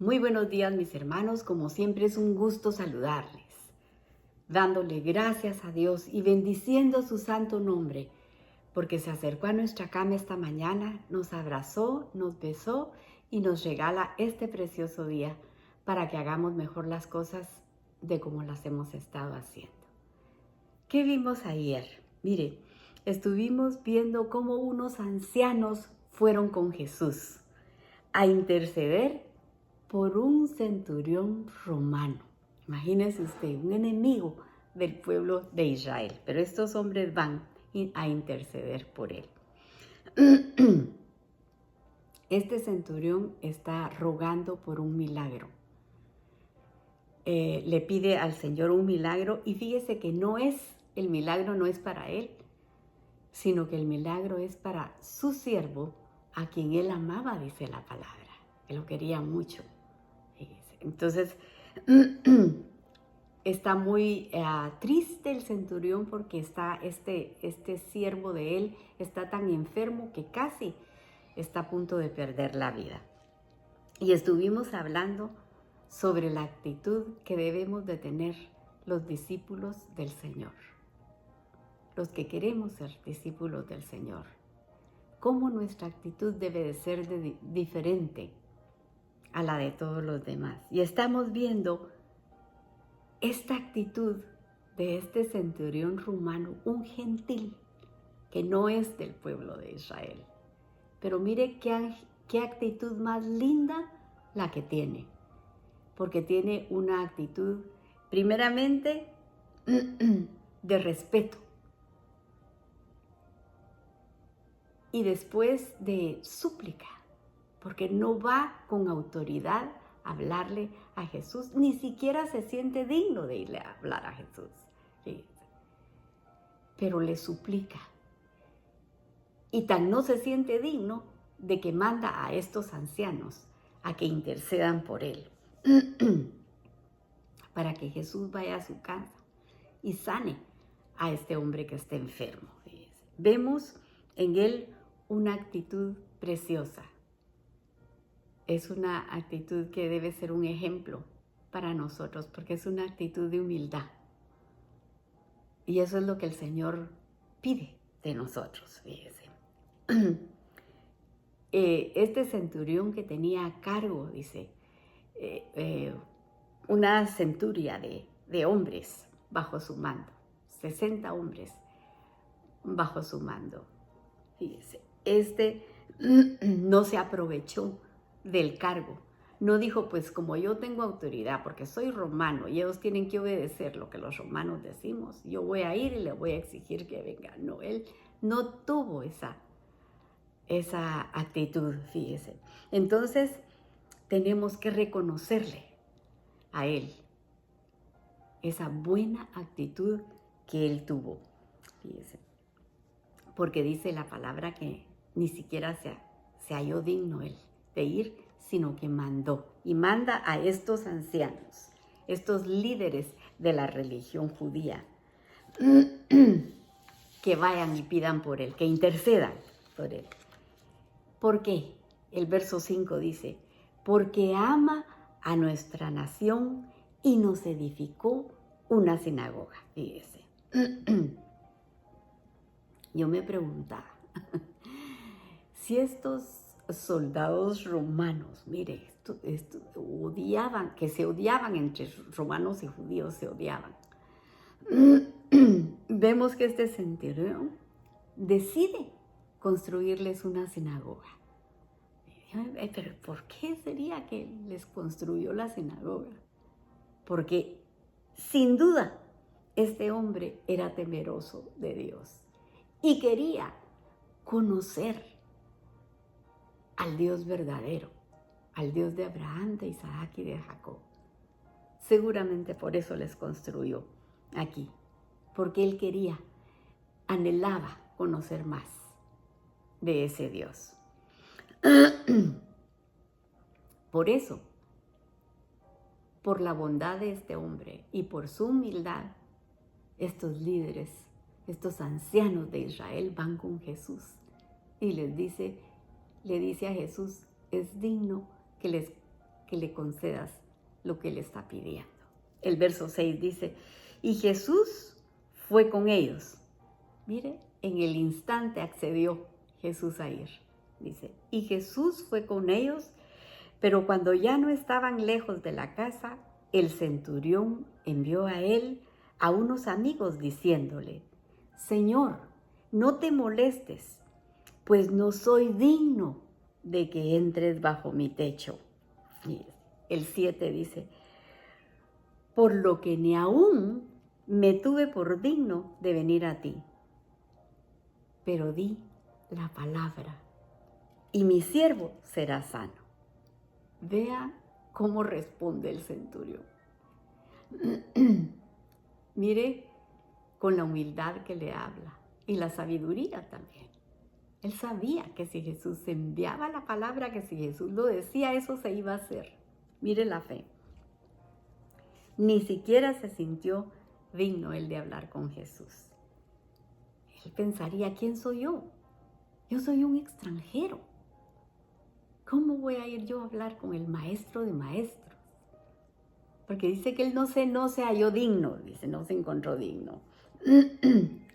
Muy buenos días, mis hermanos. Como siempre es un gusto saludarles, dándole gracias a Dios y bendiciendo su santo nombre, porque se acercó a nuestra cama esta mañana, nos abrazó, nos besó y nos regala este precioso día para que hagamos mejor las cosas de como las hemos estado haciendo. ¿Qué vimos ayer? Mire, estuvimos viendo cómo unos ancianos fueron con Jesús a interceder por un centurión romano. Imagínese usted, un enemigo del pueblo de Israel, pero estos hombres van a interceder por él. Este centurión está rogando por un milagro. Le pide al Señor un milagro y fíjese que el milagro no es para él, sino que el milagro es para su siervo, a quien él amaba, dice la palabra, que lo quería mucho. Entonces, está muy triste el centurión porque está este siervo de él está tan enfermo que casi está a punto de perder la vida. Y estuvimos hablando sobre la actitud que debemos de tener los discípulos del Señor, los que queremos ser discípulos del Señor. Cómo nuestra actitud debe de ser diferente a la de todos los demás. Y estamos viendo esta actitud de este centurión romano, un gentil que no es del pueblo de Israel. Pero mire qué actitud más linda la que tiene, porque tiene una actitud primeramente de respeto y después de súplica, porque no va con autoridad a hablarle a Jesús, ni siquiera se siente digno de irle a hablar a Jesús. Fíjense. Pero le suplica. Y tan no se siente digno de que manda a estos ancianos a que intercedan por él, para que Jesús vaya a su casa y sane a este hombre que está enfermo. Fíjense. Vemos en él una actitud preciosa. Es una actitud que debe ser un ejemplo para nosotros, porque es una actitud de humildad. Y eso es lo que el Señor pide de nosotros, fíjese. Este centurión que tenía a cargo, dice, una centuria de hombres bajo su mando, 60 hombres bajo su mando. Fíjese, no se aprovechó del cargo. No dijo, pues como yo tengo autoridad, porque soy romano y ellos tienen que obedecer lo que los romanos decimos, yo voy a ir y le voy a exigir que venga. No, él no tuvo esa actitud, fíjese. Entonces, tenemos que reconocerle a él esa buena actitud que él tuvo, fíjese. Porque dice la palabra que ni siquiera se halló digno él de ir, sino que mandó. Y manda a estos ancianos, estos líderes de la religión judía, que vayan y pidan por él, que intercedan por él. ¿Por qué? El verso 5 dice, porque ama a nuestra nación y nos edificó una sinagoga. Fíjese. Yo me preguntaba, si estos soldados romanos, mire, se odiaban entre romanos y judíos, se odiaban. Vemos que este centurión decide construirles una sinagoga. Pero ¿por qué sería que les construyó la sinagoga? Porque sin duda este hombre era temeroso de Dios y quería conocer al Dios verdadero, al Dios de Abraham, de Isaac y de Jacob. Seguramente por eso les construyó aquí, porque él anhelaba conocer más de ese Dios. Por eso, por la bondad de este hombre y por su humildad, estos líderes, estos ancianos de Israel van con Jesús y le dice a Jesús, es digno que les que le concedas lo que él está pidiendo. El verso 6 dice, y Jesús fue con ellos. Mire, en el instante accedió Jesús a ir. Dice, y Jesús fue con ellos, pero cuando ya no estaban lejos de la casa, el centurión envió a él a unos amigos diciéndole, Señor, no te molestes, pues no soy digno de que entres bajo mi techo. Y el 7 dice, por lo que ni aún me tuve por digno de venir a ti, pero di la palabra y mi siervo será sano. Vea cómo responde el centurión. Mire con la humildad que le habla y la sabiduría también. Él sabía que si Jesús enviaba la palabra, que si Jesús lo decía, eso se iba a hacer. Mire la fe. Ni siquiera se sintió digno él de hablar con Jesús. Él pensaría, ¿quién soy yo? Yo soy un extranjero. ¿Cómo voy a ir yo a hablar con el maestro de maestros? Porque dice que él no se halló digno, dice, no se encontró digno.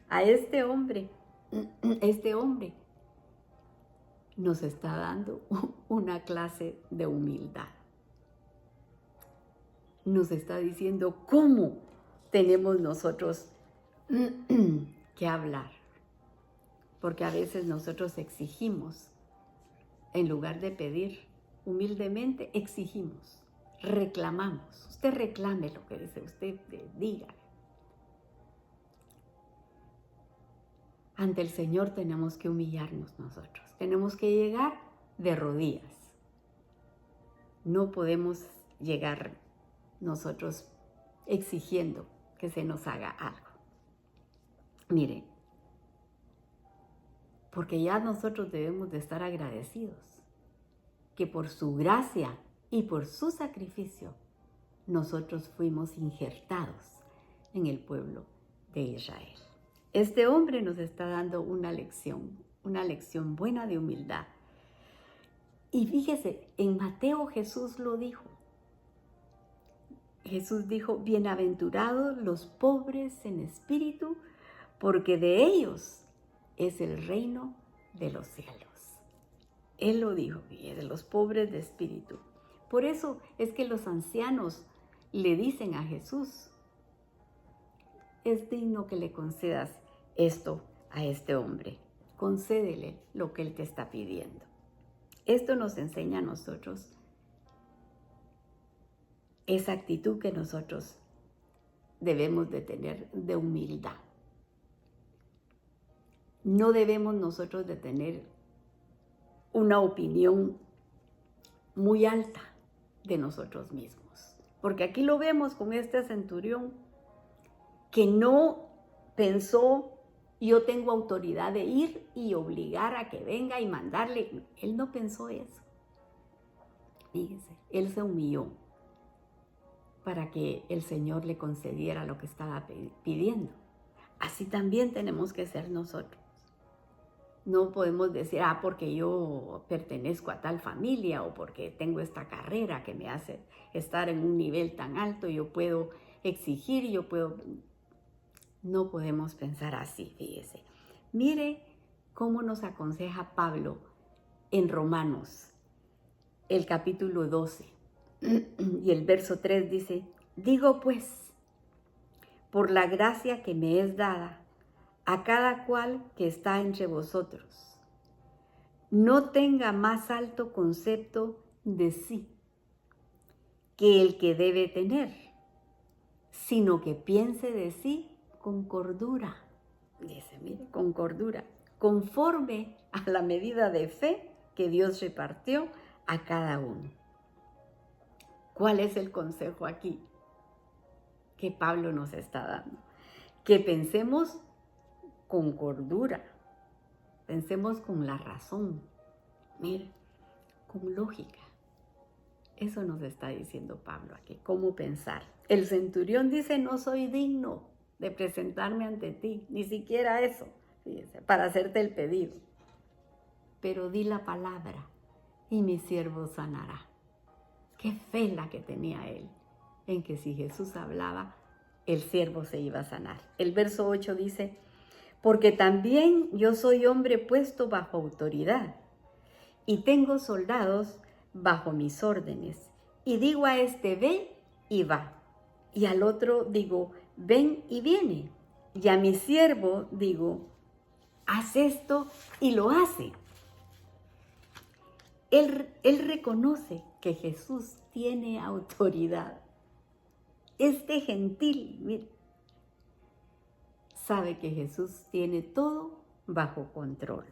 A este hombre nos está dando una clase de humildad. Nos está diciendo cómo tenemos nosotros que hablar. Porque a veces nosotros exigimos, en lugar de pedir, humildemente exigimos, reclamamos. Usted reclame lo que dice, usted diga. Ante el Señor tenemos que humillarnos nosotros. Tenemos que llegar de rodillas. No podemos llegar nosotros exigiendo que se nos haga algo. Mire, porque ya nosotros debemos de estar agradecidos que por su gracia y por su sacrificio nosotros fuimos injertados en el pueblo de Israel. Este hombre nos está dando una lección buena de humildad. Y fíjese, en Mateo Jesús lo dijo. Jesús dijo, bienaventurados los pobres en espíritu, porque de ellos es el reino de los cielos. Él lo dijo, de los pobres de espíritu. Por eso es que los ancianos le dicen a Jesús, es digno que le concedas esto a este hombre. Concédele lo que él te está pidiendo. Esto nos enseña a nosotros esa actitud que nosotros debemos de tener de humildad. No debemos nosotros de tener una opinión muy alta de nosotros mismos. Porque aquí lo vemos con este centurión que no pensó, yo tengo autoridad de ir y obligar a que venga y mandarle. Él no pensó eso. Fíjese, él se humilló para que el Señor le concediera lo que estaba pidiendo. Así también tenemos que ser nosotros. No podemos decir, porque yo pertenezco a tal familia o porque tengo esta carrera que me hace estar en un nivel tan alto, yo puedo exigir, No podemos pensar así, fíjese. Mire cómo nos aconseja Pablo en Romanos, el capítulo 12, y el verso 3 dice, digo pues, por la gracia que me es dada, a cada cual que está entre vosotros, no tenga más alto concepto de sí que el que debe tener, sino que piense de sí con cordura. Dice, mire, con cordura, conforme a la medida de fe que Dios repartió a cada uno. ¿Cuál es el consejo aquí que Pablo nos está dando? Que pensemos con cordura, pensemos con la razón, mire, con lógica. Eso nos está diciendo Pablo aquí, cómo pensar. El centurión dice, no soy digno de presentarme ante ti, ni siquiera eso, fíjese, para hacerte el pedido. Pero di la palabra y mi siervo sanará. Qué fe la que tenía él, en que si Jesús hablaba, el siervo se iba a sanar. El verso 8 dice, porque también yo soy hombre puesto bajo autoridad y tengo soldados bajo mis órdenes. Y digo a este, ve y va. Y al otro digo, ven y viene. Y a mi siervo digo, haz esto y lo hace. Él reconoce que Jesús tiene autoridad. Este gentil, mire, sabe que Jesús tiene todo bajo control.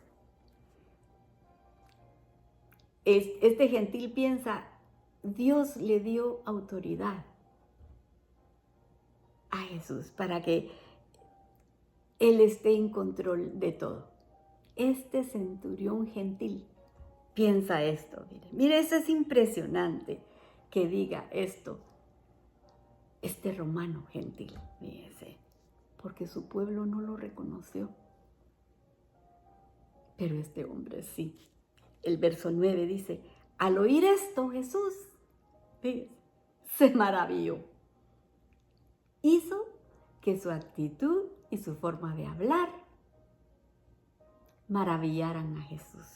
Este gentil piensa, Dios le dio autoridad a Jesús para que Él esté en control de todo. Este centurión gentil piensa esto. Mire, eso es impresionante que diga esto. Este romano gentil, fíjese, porque su pueblo no lo reconoció. Pero este hombre sí. El verso 9 dice, al oír esto Jesús, fíjese, se maravilló. Hizo que su actitud y su forma de hablar maravillaran a Jesús.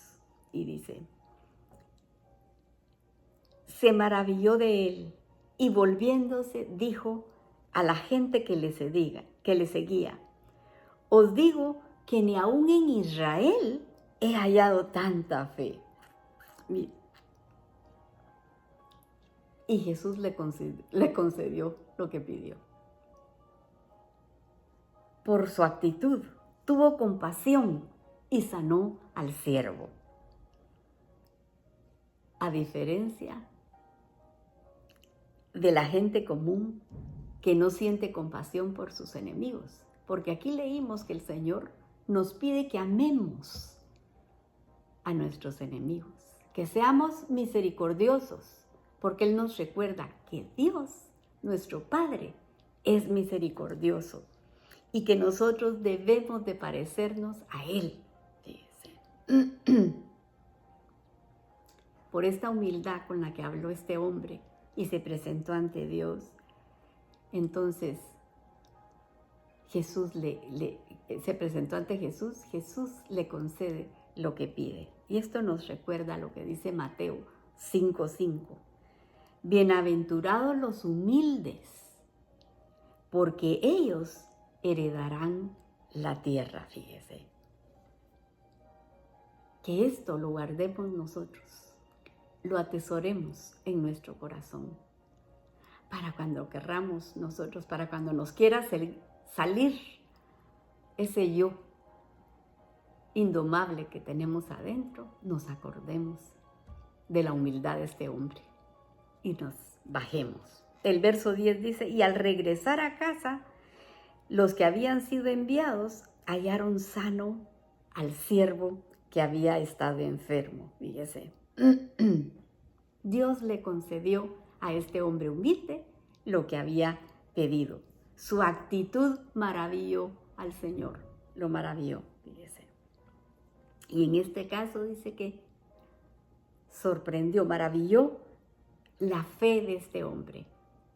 Y dice, se maravilló de él y volviéndose dijo a la gente que le seguía, os digo que ni aún en Israel he hallado tanta fe. Mira. Y Jesús le concedió lo que pidió. Por su actitud, tuvo compasión y sanó al siervo. A diferencia de la gente común que no siente compasión por sus enemigos. Porque aquí leímos que el Señor nos pide que amemos a nuestros enemigos, que seamos misericordiosos, porque Él nos recuerda que Dios, nuestro Padre, es misericordioso y que nosotros debemos de parecernos a Él. Fíjese. Por esta humildad con la que habló este hombre y se presentó ante Dios, entonces Jesús se presentó ante Jesús, Jesús le concede lo que pide. Y esto nos recuerda lo que dice Mateo 5:5. Bienaventurados los humildes, porque ellos heredarán la tierra, fíjese. Que esto lo guardemos nosotros, lo atesoremos en nuestro corazón, para cuando querramos nosotros, para cuando nos quiera salir ese yo indomable que tenemos adentro, nos acordemos de la humildad de este hombre y nos bajemos. El verso 10 dice, y al regresar a casa, los que habían sido enviados hallaron sano al siervo que había estado enfermo. Fíjese, Dios le concedió a este hombre humilde lo que había pedido. Su actitud maravilló al Señor, lo maravilló, fíjese. Y en este caso dice que sorprendió, maravilló la fe de este hombre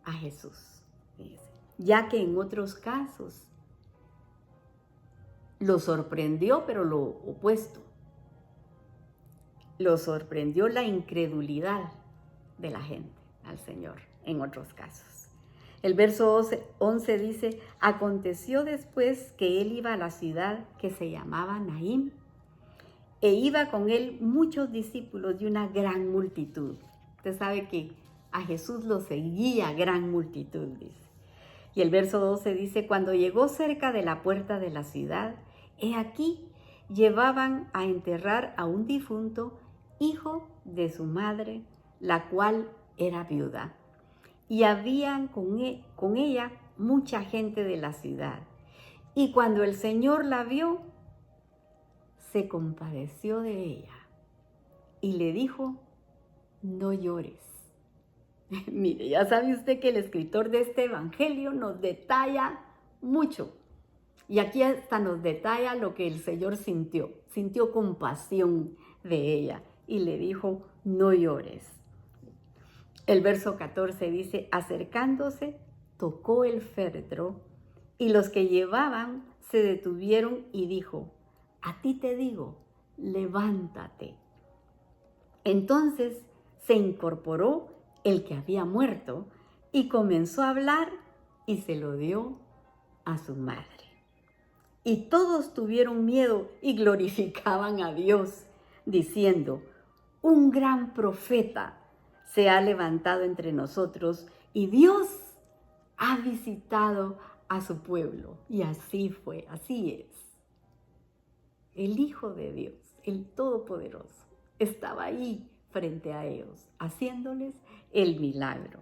a Jesús, fíjese. Ya que en otros casos lo sorprendió, pero lo opuesto. Lo sorprendió la incredulidad de la gente al Señor en otros casos. El verso 11 dice, aconteció después que él iba a la ciudad que se llamaba Naín, e iba con él muchos discípulos y una gran multitud. Usted sabe que a Jesús lo seguía gran multitud, dice. Y el verso 12 dice, cuando llegó cerca de la puerta de la ciudad, he aquí, llevaban a enterrar a un difunto, hijo de su madre, la cual era viuda. Y habían con ella mucha gente de la ciudad. Y cuando el Señor la vio, se compadeció de ella y le dijo, no llores. Mire, ya sabe usted que el escritor de este evangelio nos detalla mucho. Y aquí hasta nos detalla lo que el Señor sintió. Sintió compasión de ella y le dijo, no llores. El verso 14 dice, acercándose, tocó el féretro y los que llevaban se detuvieron y dijo, a ti te digo, levántate. Entonces se incorporó el que había muerto y comenzó a hablar y se lo dio a su madre. Y todos tuvieron miedo y glorificaban a Dios, diciendo, un gran profeta se ha levantado entre nosotros y Dios ha visitado a su pueblo. Y así fue, así es. El Hijo de Dios, el Todopoderoso, estaba ahí frente a ellos, haciéndoles el milagro.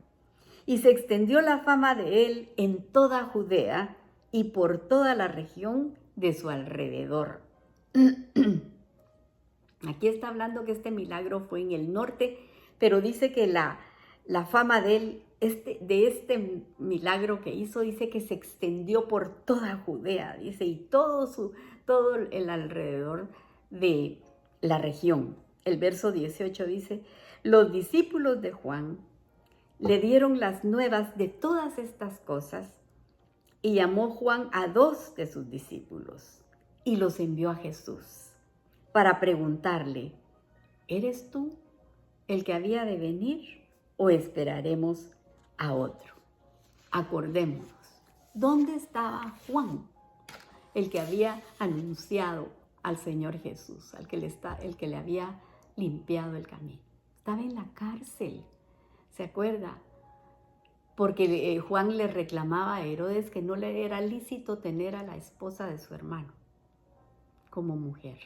Y se extendió la fama de él en toda Judea y por toda la región de su alrededor. Aquí está hablando que este milagro fue en el norte, pero dice que la fama de él, de este milagro que hizo, dice que se extendió por toda Judea, dice, y todo el alrededor de la región. El verso 18 dice, los discípulos de Juan le dieron las nuevas de todas estas cosas y llamó Juan a 2 de sus discípulos y los envió a Jesús para preguntarle, ¿eres tú el que había de venir o esperaremos a otro? Acordémonos, ¿dónde estaba Juan? El que había anunciado al Señor Jesús, el que le había limpiado el camino. Estaba en la cárcel, ¿se acuerda? Porque Juan le reclamaba a Herodes que no le era lícito tener a la esposa de su hermano como mujer.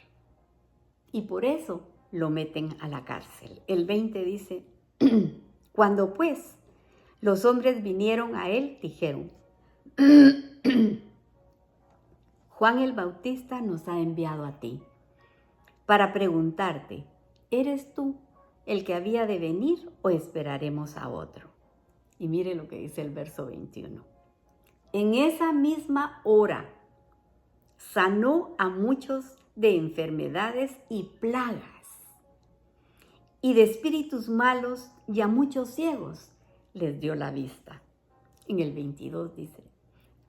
Y por eso lo meten a la cárcel. El 20 dice, cuando pues los hombres vinieron a él, dijeron, Juan el Bautista nos ha enviado a ti para preguntarte, ¿eres tú el que había de venir o esperaremos a otro? Y mire lo que dice el verso 21. En esa misma hora sanó a muchos de enfermedades y plagas y de espíritus malos y a muchos ciegos les dio la vista. En el 22 dice,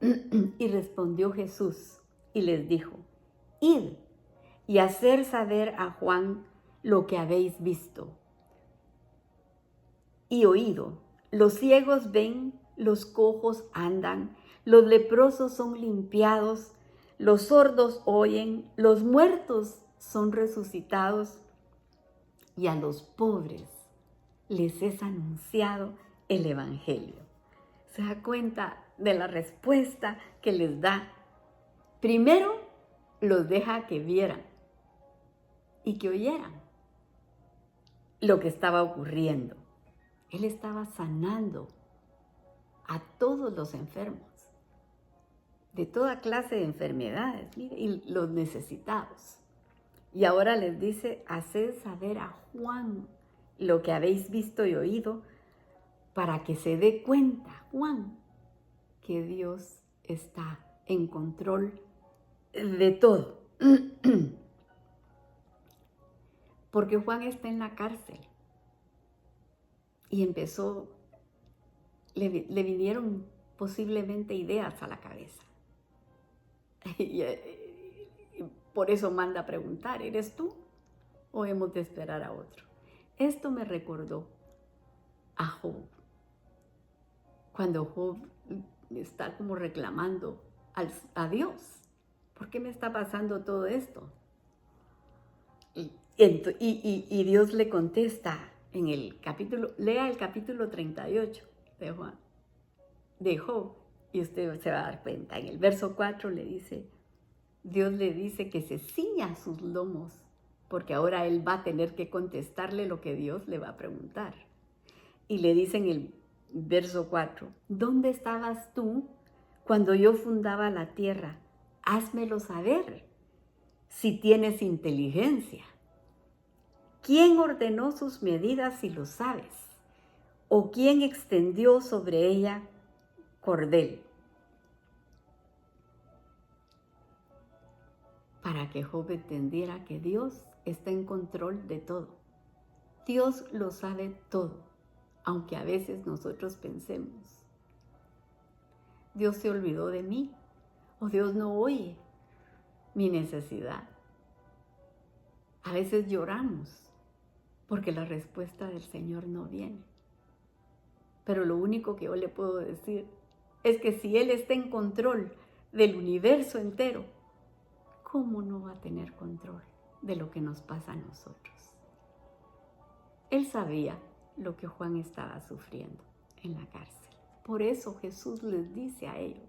y respondió Jesús y les dijo, id y hacer saber a Juan lo que habéis visto y oído. Los ciegos ven, los cojos andan, los leprosos son limpiados, los sordos oyen, los muertos son resucitados y a los pobres les es anunciado el Evangelio. ¿Se da cuenta de la respuesta que les da? Primero los deja que vieran y que oyeran lo que estaba ocurriendo. Él estaba sanando a todos los enfermos, de toda clase de enfermedades, mire, y los necesitados. Y ahora les dice, haced saber a Juan lo que habéis visto y oído, para que se dé cuenta, Juan, que Dios está en control de todo. Porque Juan está en la cárcel y le vinieron posiblemente ideas a la cabeza. Y por eso manda a preguntar, ¿eres tú o hemos de esperar a otro? Esto me recordó a Job. Cuando Job está como reclamando a Dios, ¿por qué me está pasando todo esto? Y Dios le contesta en el capítulo, lea el capítulo 38 de Job, y usted se va a dar cuenta. En el verso 4 Dios le dice que se ciña sus lomos, porque ahora él va a tener que contestarle lo que Dios le va a preguntar. Y le dice en el verso 4, ¿dónde estabas tú cuando yo fundaba la tierra? Házmelo saber, si tienes inteligencia. ¿Quién ordenó sus medidas si lo sabes? ¿O quién extendió sobre ella cordel? Para que Job entendiera que Dios está en control de todo. Dios lo sabe todo. aunque a veces nosotros pensemos, Dios se olvidó de mí o Dios no oye mi necesidad. A veces lloramos porque la respuesta del Señor no viene. Pero lo único que yo le puedo decir es que si Él está en control del universo entero, ¿cómo no va a tener control de lo que nos pasa a nosotros? Él sabía lo que Juan estaba sufriendo en la cárcel. Por eso Jesús les dice a ellos,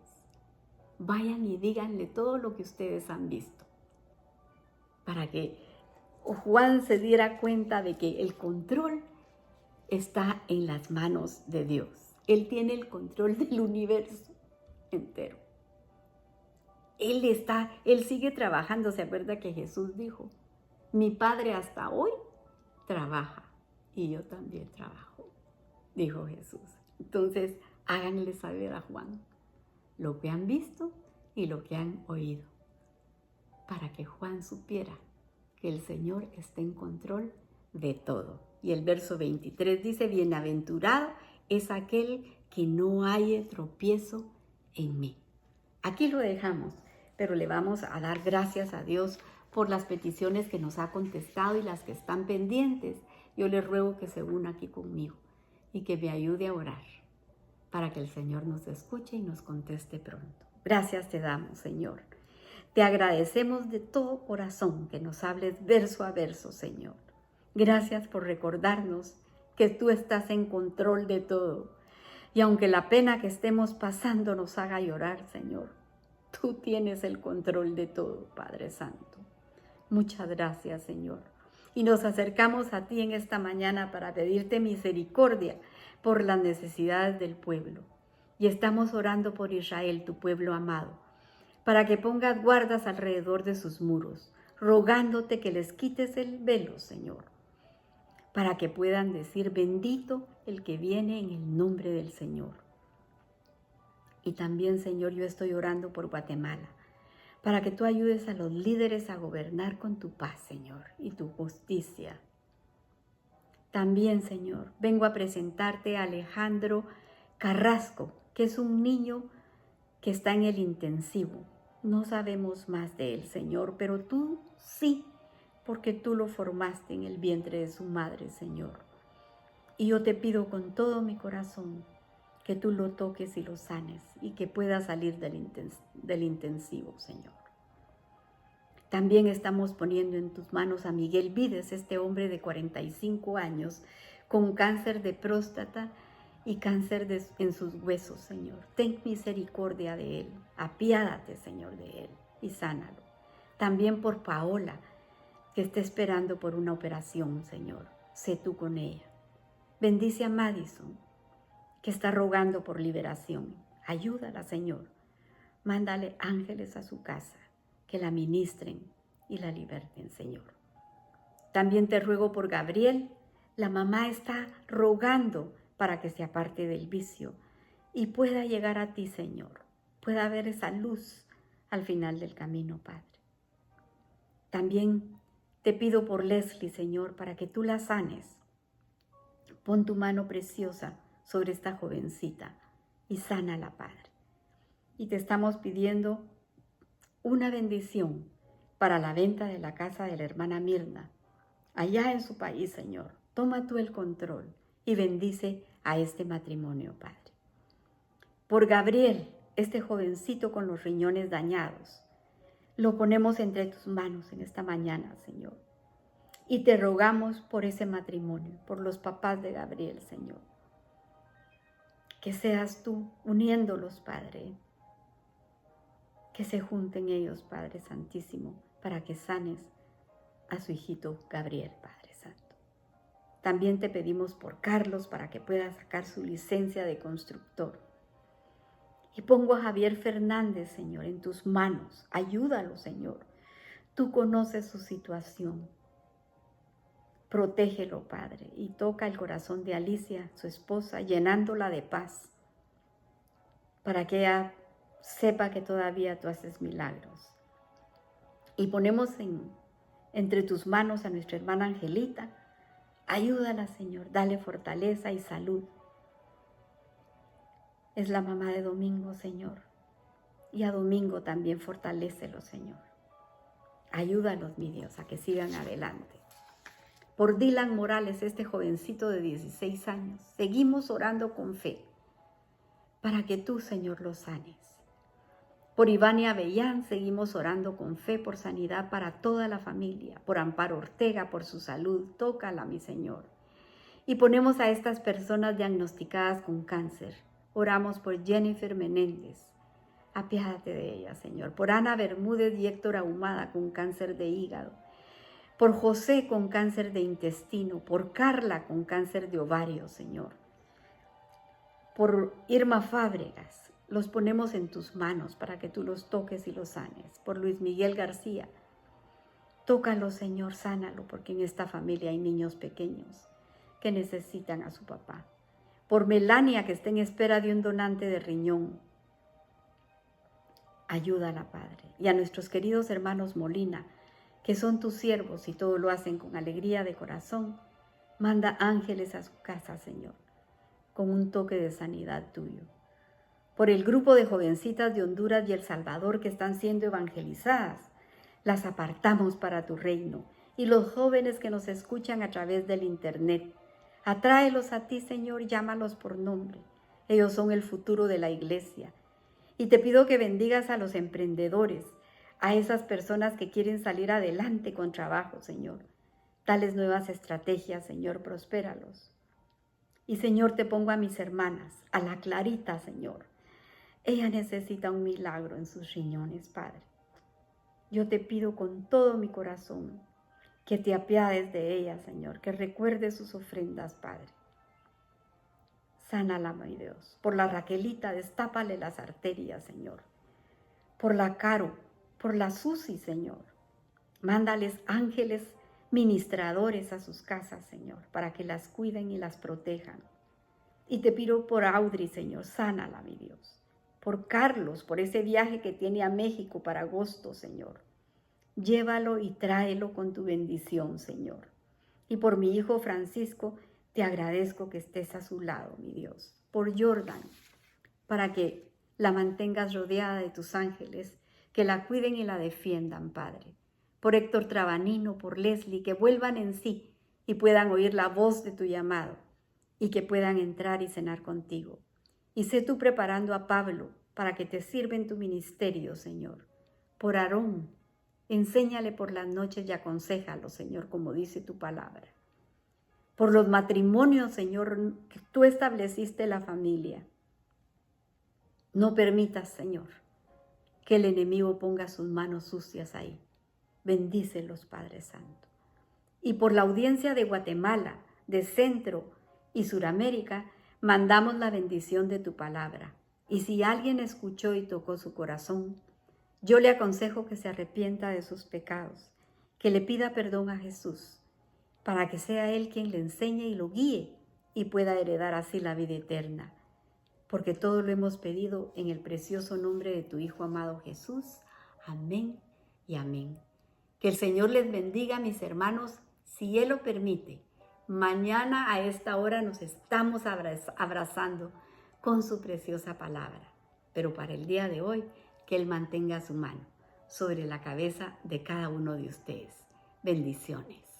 vayan y díganle todo lo que ustedes han visto, para que Juan se diera cuenta de que el control está en las manos de Dios. Él tiene el control del universo entero. Él sigue trabajando. ¿Se acuerda que Jesús dijo, mi Padre hasta hoy trabaja y yo también trabajo? Dijo Jesús. Entonces, háganle saber a Juan lo que han visto y lo que han oído, para que Juan supiera que el Señor está en control de todo. Y el verso 23 dice, bienaventurado es aquel que no haya tropiezo en mí. Aquí lo dejamos, pero le vamos a dar gracias a Dios por las peticiones que nos ha contestado y las que están pendientes. Yo le ruego que se una aquí conmigo y que me ayude a orar para que el Señor nos escuche y nos conteste pronto. Gracias te damos, Señor. Te agradecemos de todo corazón que nos hables verso a verso, Señor. Gracias por recordarnos que tú estás en control de todo. Y aunque la pena que estemos pasando nos haga llorar, Señor, tú tienes el control de todo, Padre Santo. Muchas gracias, Señor. Y nos acercamos a ti en esta mañana para pedirte misericordia por las necesidades del pueblo. Y estamos orando por Israel, tu pueblo amado, para que pongas guardas alrededor de sus muros, rogándote que les quites el velo, Señor, para que puedan decir, bendito el que viene en el nombre del Señor. Y también, Señor, yo estoy orando por Guatemala, para que tú ayudes a los líderes a gobernar con tu paz, Señor, y tu justicia. También, Señor, vengo a presentarte a Alejandro Carrasco, que es un niño que está en el intensivo. No sabemos más de él, Señor, pero tú sí, porque tú lo formaste en el vientre de su madre, Señor. Y yo te pido con todo mi corazón que tú lo toques y lo sanes y que pueda salir del intensivo, Señor. También estamos poniendo en tus manos a Miguel Vides, este hombre de 45 años con cáncer de próstata y cáncer en sus huesos, Señor. Ten misericordia de él, apiádate, Señor, de él y sánalo. También por Paola, que está esperando por una operación, Señor. Sé tú con ella. Bendice a Madison, que está rogando por liberación. Ayúdala, Señor. Mándale ángeles a su casa, que la ministren y la liberten, Señor. También te ruego por Gabriel. La mamá está rogando para que se aparte del vicio y pueda llegar a ti, Señor. Pueda ver esa luz al final del camino, Padre. También te pido por Leslie, Señor, para que tú la sanes. Pon tu mano preciosa sobre esta jovencita y sánala, Padre. Y te estamos pidiendo una bendición para la venta de la casa de la hermana Mirna, allá en su país, Señor. Toma tú el control y bendice a este matrimonio, Padre. Por Gabriel, este jovencito con los riñones dañados, lo ponemos entre tus manos en esta mañana, Señor. Y te rogamos por ese matrimonio, por los papás de Gabriel, Señor. Que seas tú uniéndolos, Padre. Que se junten ellos, Padre Santísimo, para que sanes a su hijito Gabriel, Padre Santo. También te pedimos por Carlos para que pueda sacar su licencia de constructor. Y pongo a Javier Fernández, Señor, en tus manos. Ayúdalo, Señor. Tú conoces su situación. Protégelo, Padre, y toca el corazón de Alicia, su esposa, llenándola de paz, para que ella sepa que todavía tú haces milagros. Y ponemos entre tus manos a nuestra hermana Angelita, Ayúdala, Señor, dale fortaleza y salud. Es la mamá de Domingo, Señor, y a Domingo también fortalécelo, Señor. Ayúdalos, mi Dios, a que sigan adelante. Por Dylan Morales, este jovencito de 16 años, seguimos orando con fe para que tú, Señor, lo sanes. Por Ivania Avellán, seguimos orando con fe por sanidad para toda la familia. Por Amparo Ortega, por su salud, tócala, mi Señor. Y ponemos a estas personas diagnosticadas con cáncer. Oramos por Jennifer Menéndez. Apiádate de ella, Señor. Por Ana Bermúdez y Héctor Ahumada con cáncer de hígado. Por José con cáncer de intestino. Por Carla con cáncer de ovario, Señor. Por Irma Fábregas, los ponemos en tus manos para que tú los toques y los sanes. Por Luis Miguel García, tócalo, Señor, sánalo, porque en esta familia hay niños pequeños que necesitan a su papá. Por Melania, que está en espera de un donante de riñón, ayúdala, Padre. Y a nuestros queridos hermanos Molina, que son tus siervos y todo lo hacen con alegría de corazón, manda ángeles a su casa, Señor, con un toque de sanidad tuyo. Por el grupo de jovencitas de Honduras y El Salvador que están siendo evangelizadas, las apartamos para tu reino. Y los jóvenes que nos escuchan a través del internet, atráelos a ti, Señor, llámalos por nombre. Ellos son el futuro de la iglesia. Y te pido que bendigas a los emprendedores, a esas personas que quieren salir adelante con trabajo, Señor. Dales nuevas estrategias, Señor, prospéralos. Y, Señor, te pongo a mis hermanas, a la Clarita, Señor. Ella necesita un milagro en sus riñones, Padre. Yo te pido con todo mi corazón que te apiades de ella, Señor, que recuerdes sus ofrendas, Padre. Sánala, mi Dios. Por la Raquelita, destápale las arterias, Señor. Por la Caro, por la Susi, Señor. Mándales ángeles ministradores a sus casas, Señor, para que las cuiden y las protejan. Y te pido por Audrey, Señor, sánala, mi Dios. Por Carlos, por ese viaje que tiene a México para agosto, Señor. Llévalo y tráelo con tu bendición, Señor. Y por mi hijo Francisco, te agradezco que estés a su lado, mi Dios. Por Jordan, para que la mantengas rodeada de tus ángeles, que la cuiden y la defiendan, Padre. Por Héctor Trabanino, por Leslie, que vuelvan en sí y puedan oír la voz de tu llamado y que puedan entrar y cenar contigo. Y sé tú preparando a Pablo para que te sirva en tu ministerio, Señor. Por Aarón, enséñale por las noches y aconséjalo, Señor, como dice tu palabra. Por los matrimonios, Señor, que tú estableciste la familia. No permitas, Señor, que el enemigo ponga sus manos sucias ahí. Bendícelos, Padre Santo. Y por la audiencia de Guatemala, de Centro y Suramérica, mandamos la bendición de tu palabra. Y si alguien escuchó y tocó su corazón, yo le aconsejo que se arrepienta de sus pecados, que le pida perdón a Jesús, para que sea Él quien le enseñe y lo guíe y pueda heredar así la vida eterna. Porque todo lo hemos pedido en el precioso nombre de tu Hijo amado Jesús. Amén y amén. Que el Señor les bendiga, mis hermanos, si Él lo permite. Mañana a esta hora nos estamos abrazando con su preciosa palabra. Pero para el día de hoy, que Él mantenga su mano sobre la cabeza de cada uno de ustedes. Bendiciones.